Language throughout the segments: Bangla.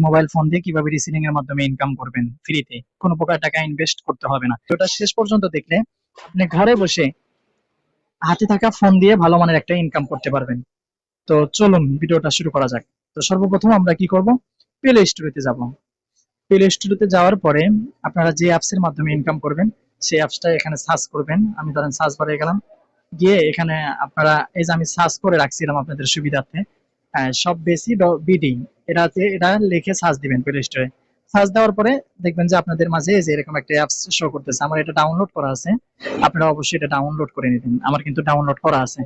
মোবাইল ফোন দিয়ে কিভাবে রিসেলিং এর মাধ্যমে ইনকাম করবেন ফ্রিতে, কোনো প্রকার টাকা ইনভেস্ট করতে হবে না। তো এটা শেষ পর্যন্ত দেখলে আপনি ঘরে বসে হাতে থাকা ফোন দিয়ে ভালো মানের একটা ইনকাম করতে পারবেন। তো চলুন ভিডিওটা শুরু করা যাক। তো সর্বপ্রথম আমরা কি করব, প্লে স্টোরেতে যাব। প্লে স্টোরেতে যাওয়ার পরে আপনারা যে অ্যাপস এর মাধ্যমে ইনকাম করবেন সেই অ্যাপসটা এখানে সার্চ করবেন। আমি ধরেন সার্চ বারে গেলাম, গিয়ে এখানে আপনারা এই যে আমি সার্চ করে রাখছিলাম আপনাদের সুবিধার্থে, সব বেশি বিডি, এটা লিখে সার্চ দিবেন প্লে স্টোরে। সার্চ দেওয়ার পরে দেখবেন যে আপনাদের মাঝে এই যে এরকম একটা অ্যাপস শো করতেছে। আমার এটা ডাউনলোড করা আছে, আপনারা অবশ্যই এটা ডাউনলোড করে নিবেন। আমার কিন্তু ডাউনলোড করা আছে,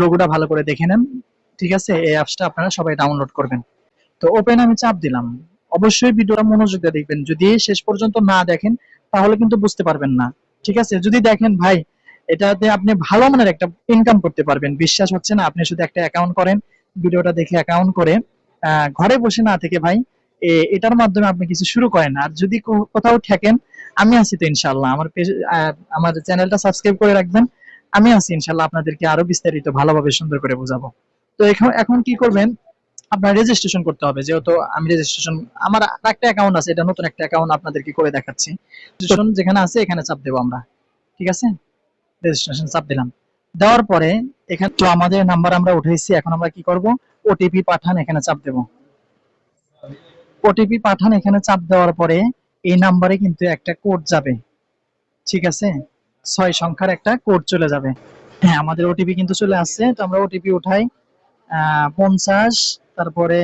লোগোটা ভালো করে দেখে নেন। ঠিক আছে, এই অ্যাপসটা আপনারা সবাই ডাউনলোড করবেন। তো ওপেন আমি চাপ দিলাম। অবশ্যই ভিডিওটা মনোযোগ দিয়ে দেখবেন, যদি শেষ পর্যন্ত না দেখেন তাহলে কিন্তু বুঝতে পারবেন না। ঠিক আছে, যদি দেখেন ভাই এটাতে আপনি ভালো মানের একটা ইনকাম করতে পারবেন। বিশ্বাস হচ্ছে না, আপনি শুধু একটা অ্যাকাউন্ট করেন, ভিডিওটা দেখে অ্যাকাউন্ট করে ঘরে বসে না থেকে ভাই এটার মাধ্যমে আপনি কিছু শুরু করেন। আর যদি কোথাও ঠেকেন, আমি আছি তো ইনশাল্লাহ। আমার চ্যানেলটা সাবস্ক্রাইব করে রাখবেন, আমি আছি ইনশাল্লাহ, আপনাদেরকে আরো বিস্তারিত ভালোভাবে সুন্দর করে বোঝাবো। তো এখন এখন কি করবেন, আপনার রেজিস্ট্রেশন করতে হবে। যেহেতু আমি রেজিস্ট্রেশন, আমার একটা অ্যাকাউন্ট আছে, এটা নতুন একটা অ্যাকাউন্ট আপনাদেরকে করে দেখাচ্ছি। রেজিস্ট্রেশন যেখানে আছে এখানে চাপ দেবো আমরা। ঠিক আছে, রেজিস্ট্রেশন চাপ দিলাম। দেওয়ার পরে এখানে তো আমাদের নাম্বার আমরা উঠাইছি, এখন আমরা কি করব, ওটিপি পাঠান এখানে চাপ দেব। ওটিপি পাঠান এখানে চাপ দেওয়ার পরে এই নাম্বারে কিন্তু একটা কোড যাবে। ঠিক আছে, 6 সংখ্যার একটা কোড চলে যাবে। হ্যাঁ, আমাদের ওটিপি কিন্তু চলে আসছে। তো আমরা ওটিপি উঠাই 50, তারপরে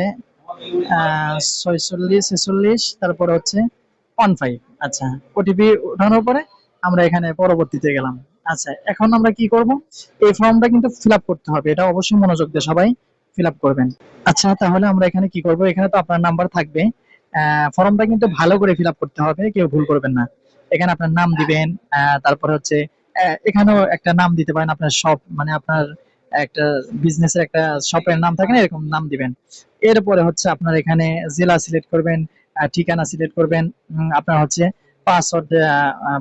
46 46, তারপরে হচ্ছে 15। আচ্ছা, ওটিপি ওঠানোর পরে আমরা এখানে পরবর্তীতে গেলাম। আচ্ছা, এখন আমরা কি করব, এই ফর্মটা কিন্তু ফিল আপ করতে হবে, এটা অবশ্যই মনোযোগ দিয়ে সবাই ফিল আপ করবেন। আচ্ছা, তাহলে আমরা এখানে কি করব, এখানে তো আপনার নাম্বার থাকবে। ফর্মটা কিন্তু ভালো করে ফিল আপ করতে হবে, কেউ ভুল করবেন না। এখানে আপনার নাম দিবেন, তারপরে হচ্ছে এখানেও একটা নাম দিতে পারেন, আপনার শপ মানে আপনার একটা বিজনেসের একটা শপের নাম থাকে না, এরকম নাম দিবেন। এরপরে হচ্ছে আপনার এখানে জেলা সিলেক্ট করবেন, ঠিকানা সিলেক্ট করবেন, আপনার হচ্ছে পাসওয়ার্ড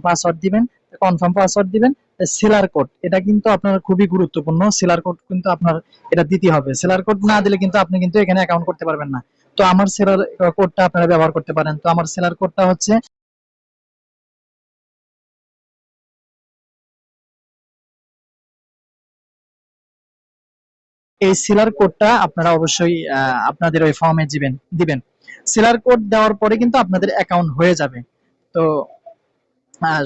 পাসওয়ার্ড দিবেন, কনফার্ম পাসওয়ার্ড দিবেন। সেলার কোড, এটা কিন্তু আপনার খুবই গুরুত্বপূর্ণ। সেলার কোড কিন্তু আপনার এটা দিতে হবে। সেলার কোড না দিলে কিন্তু আপনি কিন্তু এখানে অ্যাকাউন্ট করতে পারবেন না। তো আমার সেলার কোডটা আপনারা ব্যবহার করতে পারেন। তো আমার সেলার কোডটা হচ্ছে, এই সেলার কোডটা আপনারা অবশ্যই আপনাদের ওই ফর্মে দিবেন। সেলার কোড দেওয়ার পরে কিন্তু আপনাদের অ্যাকাউন্ট হয়ে যাবে। তো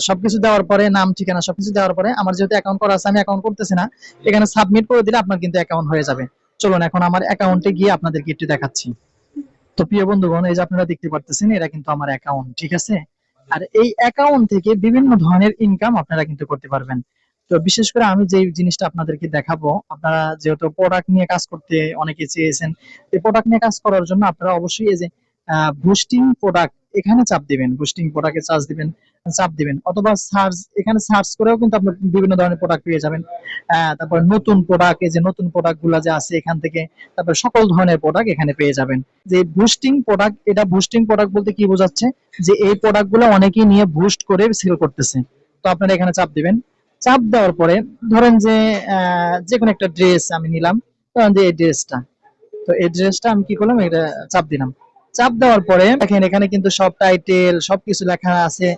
সবকিছু দেওয়ার পরে, নাম ঠিকানা সবকিছু দেওয়ার পরে, আমার যেহেতু অ্যাকাউন্ট করা আছে আমি অ্যাকাউন্ট করতেছি না, এখানে সাবমিট করে দিলে আপনার কিন্তু অ্যাকাউন্ট হয়ে যাবে। চলুন এখন আমার অ্যাকাউন্টে গিয়ে আপনাদেরকে একটু দেখাচ্ছি। তো প্রিয় বন্ধুগণ, এই যে আপনারা দেখতে পারতেছেন, এটা কিন্তু আমার অ্যাকাউন্ট। ঠিক আছে, আর এই অ্যাকাউন্ট থেকে বিভিন্ন ধরনের ইনকাম আপনারা কিন্তু করতে পারবেন। তো বিশেষ করে আমি যে জিনিসটা আপনাদেরকে দেখাবো, আপনারা যেহেতু প্রোডাক্ট নিয়ে কাজ করতে অনেকে চেয়েছেন, এই প্রোডাক্ট নিয়ে কাজ করার জন্য আপনারা অবশ্যই এই যে বুস্টিং প্রোডাক্ট এখানে চাপ দিবেন, বুস্টিং প্রোডাক্টে চাপ দিবেন, অথবা সার্চ, এখানে সার্চ করেও কিন্তু আপনি বিভিন্ন ধরনের প্রোডাক্ট পেয়ে যাবেন। তারপর নতুন প্রোডাক্ট, এই যে নতুন প্রোডাক্ট গুলা যে আছে এখান থেকে, তারপর সকল ধরনের প্রোডাক্ট এখানে পেয়ে যাবেন। যে বুস্টিং প্রোডাক্ট, এটা বুস্টিং প্রোডাক্ট বলতে কি বোঝাচ্ছে, যে এই প্রোডাক্ট গুলো অনেকেই নিয়ে বুস্ট করে সেল করতেছে। তো আপনারা এখানে চাপ দিবেন। চাপ দেওয়ার পরে ধরেন যে যে কোনো একটা ড্রেস আমি নিলাম, ধরেন যে এই ড্রেসটা, তো এই ড্রেসটা আমি কি করলাম, এটা চাপ দিলাম। চাপ দেওয়ার পরে দেখেন এখানে কিন্তু সব টাইটেল সবকিছু লেখা আছে।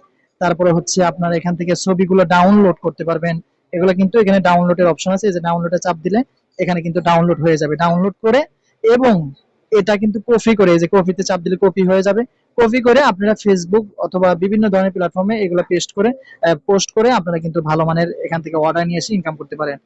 তারপরে হচ্ছে আপনার এখান থেকে ছবিগুলো ডাউনলোড করতে পারবেন। এগুলো কিন্তু এখানে ডাউনলোডের অপশন আছে, এই যে ডাউনলোডে চাপ দিলে এখানে কিন্তু ডাউনলোড হয়ে যাবে। ডাউনলোড করে এবং এটা কিন্তু কপি করে, এই যে কপিতে চাপ দিলে কপি হয়ে যাবে। কপি করে আপনারা ফেসবুক অথবা বিভিন্ন ধরনের প্ল্যাটফর্মে এগুলো পোস্ট করে আপনারা কিন্তু ভালো মানের এখান থেকে অর্ডার নিয়ে এসে ইনকাম করতে পারেন।